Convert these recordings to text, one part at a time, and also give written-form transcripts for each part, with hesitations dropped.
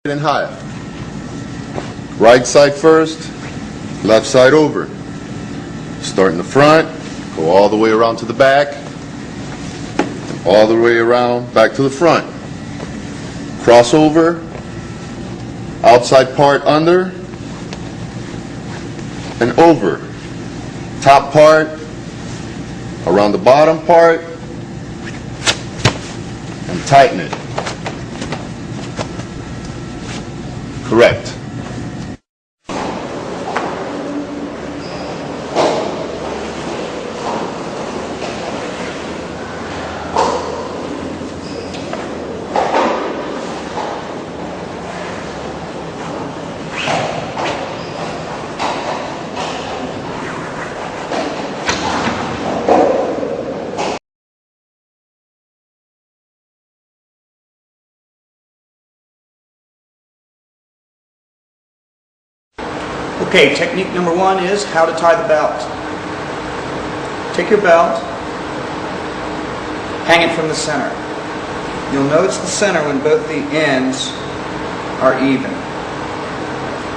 and higher. Right side first, left side over. Start in the front, go all the way around to the back, all the way around back to the front. Crossover, outside part under and over. Top part around the bottom part and tighten it. Correct. Okay, technique number one is how to tie the belt. Take your belt, hang it from the center. You'll notice the center when both the ends are even.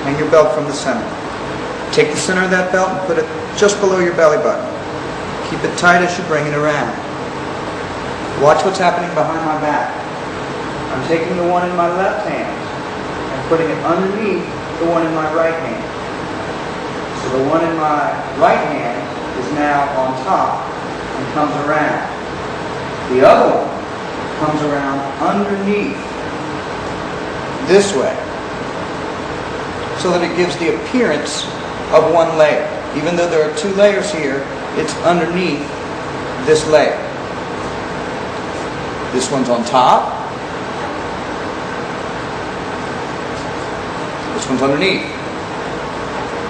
Hang your belt from the center. Take the center of that belt and put it just below your belly button. Keep it tight as you bring it around. Watch what's happening behind my back. I'm taking the one in my left hand and putting it underneath the one in my right hand. So the one in my right hand is now on top and comes around. The other one comes around underneath this way so that it gives the appearance of one layer. Even though there are two layers here, it's underneath this layer. This one's on top. This one's underneath.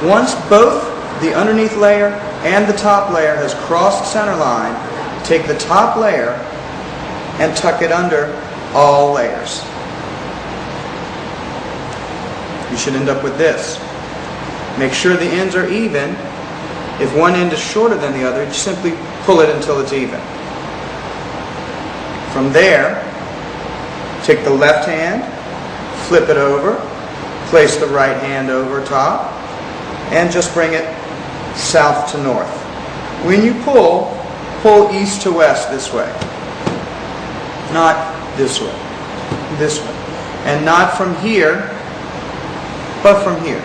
Once both the underneath layer and the top layer has crossed the center line, take the top layer and tuck it under all layers. You should end up with this. Make sure the ends are even. If one end is shorter than the other, just simply pull it until it's even. From there, take the left hand, flip it over, place the right hand over top, and just bring it south to north. When you pull east to west this way. Not this way. This way. And not from here, but from here.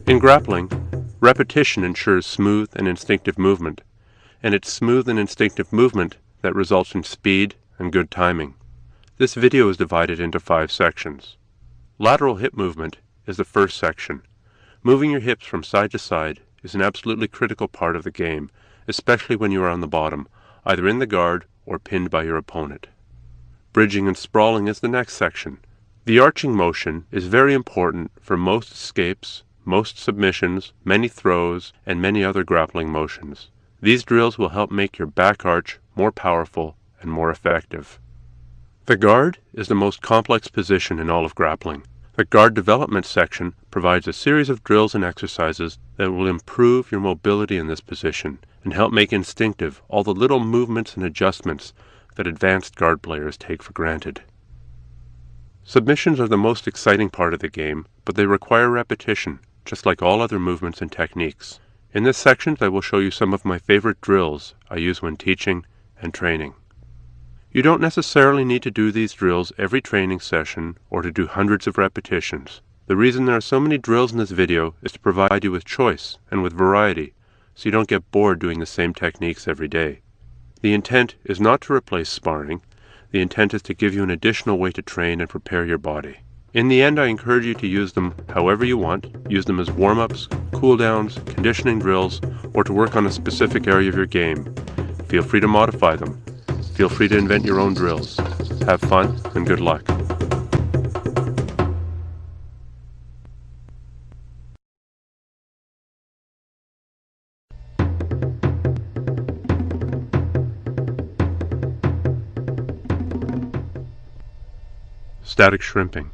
In grappling, repetition ensures smooth and instinctive movement, and it's smooth and instinctive movement that results in speed and good timing. This video is divided into 5 sections. Lateral hip movement is the first section. Moving your hips from side to side is an absolutely critical part of the game, especially when you are on the bottom, either in the guard or pinned by your opponent. Bridging and sprawling is the next section. The arching motion is very important for most escapes, most submissions, many throws, and many other grappling motions. These drills will help make your back arch more powerful and more effective. The guard is the most complex position in all of grappling. The guard development section provides a series of drills and exercises that will improve your mobility in this position and help make instinctive all the little movements and adjustments that advanced guard players take for granted. Submissions are the most exciting part of the game, but they require repetition, just like all other movements and techniques. In this section, I will show you some of my favorite drills I use when teaching and training. You don't necessarily need to do these drills every training session or to do hundreds of repetitions. The reason there are so many drills in this video is to provide you with choice and with variety, so you don't get bored doing the same techniques every day. The intent is not to replace sparring. The intent is to give you an additional way to train and prepare your body. In the end, I encourage you to use them however you want. Use them as warm-ups, cool-downs, conditioning drills, or to work on a specific area of your game. Feel free to modify them. Feel free to invent your own drills. Have fun and good luck. Static shrimping.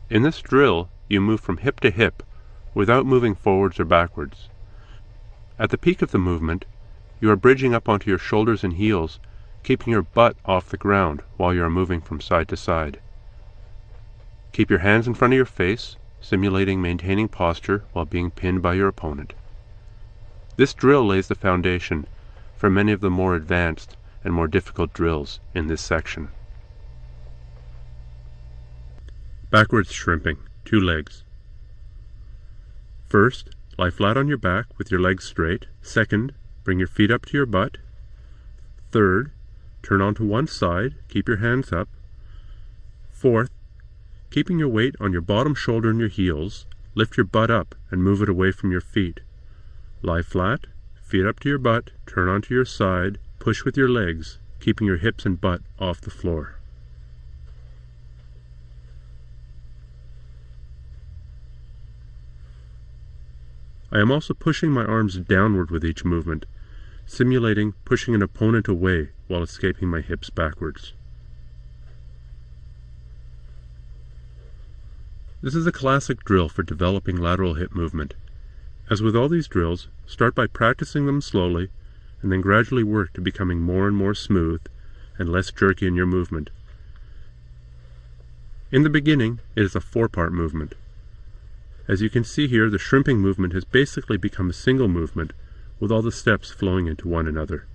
In this drill, you move from hip to hip without moving forwards or backwards. At the peak of the movement, you are bridging up onto your shoulders and heels, keeping your butt off the ground while you are moving from side to side. Keep your hands in front of your face, simulating maintaining posture while being pinned by your opponent. This drill lays the foundation for many of the more advanced and more difficult drills in this section. Backwards shrimping, 2 legs. First, lie flat on your back with your legs straight. Second, bring your feet up to your butt. Third, turn onto one side, keep your hands up. Fourth, keeping your weight on your bottom shoulder and your heels, lift your butt up and move it away from your feet. Lie flat, feet up to your butt, turn onto your side, push with your legs, keeping your hips and butt off the floor. I am also pushing my arms downward with each movement, simulating pushing an opponent away while escaping my hips backwards. This is a classic drill for developing lateral hip movement. As with all these drills, start by practicing them slowly and then gradually work to becoming more and more smooth and less jerky in your movement. In the beginning, it is a 4-part movement. As you can see here, the shrimping movement has basically become a single movement with all the steps flowing into one another.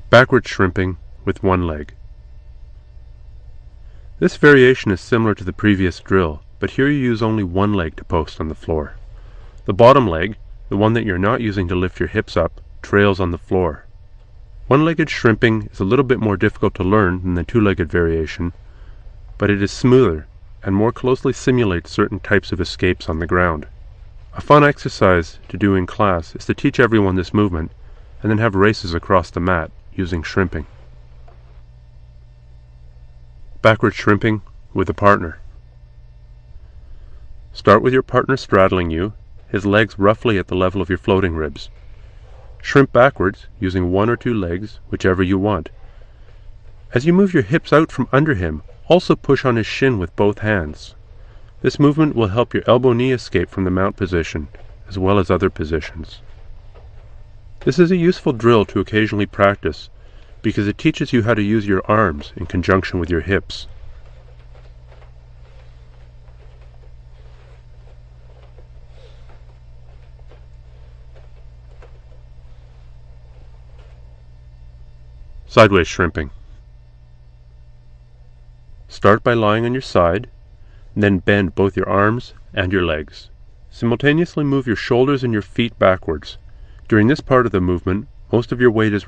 Backward shrimping with 1 leg. This variation is similar to the previous drill, but here you use only 1 leg to post on the floor. The bottom leg, the one that you're not using to lift your hips up, trails on the floor. 1-legged shrimping is a little bit more difficult to learn than the 2-legged variation, but it is smoother and more closely simulates certain types of escapes on the ground. A fun exercise to do in class is to teach everyone this movement and then have races across the mat using shrimping. Backward shrimping with a partner. Start with your partner straddling you, his legs roughly at the level of your floating ribs. Shrimp backwards, using 1 or 2 legs, whichever you want. As you move your hips out from under him, also push on his shin with both hands. This movement will help your elbow-knee escape from the mount position, as well as other positions. This is a useful drill to occasionally practice, because it teaches you how to use your arms in conjunction with your hips. Sideways shrimping. Start by lying on your side, then bend both your arms and your legs. Simultaneously move your shoulders and your feet backwards. During this part of the movement, most of your weight is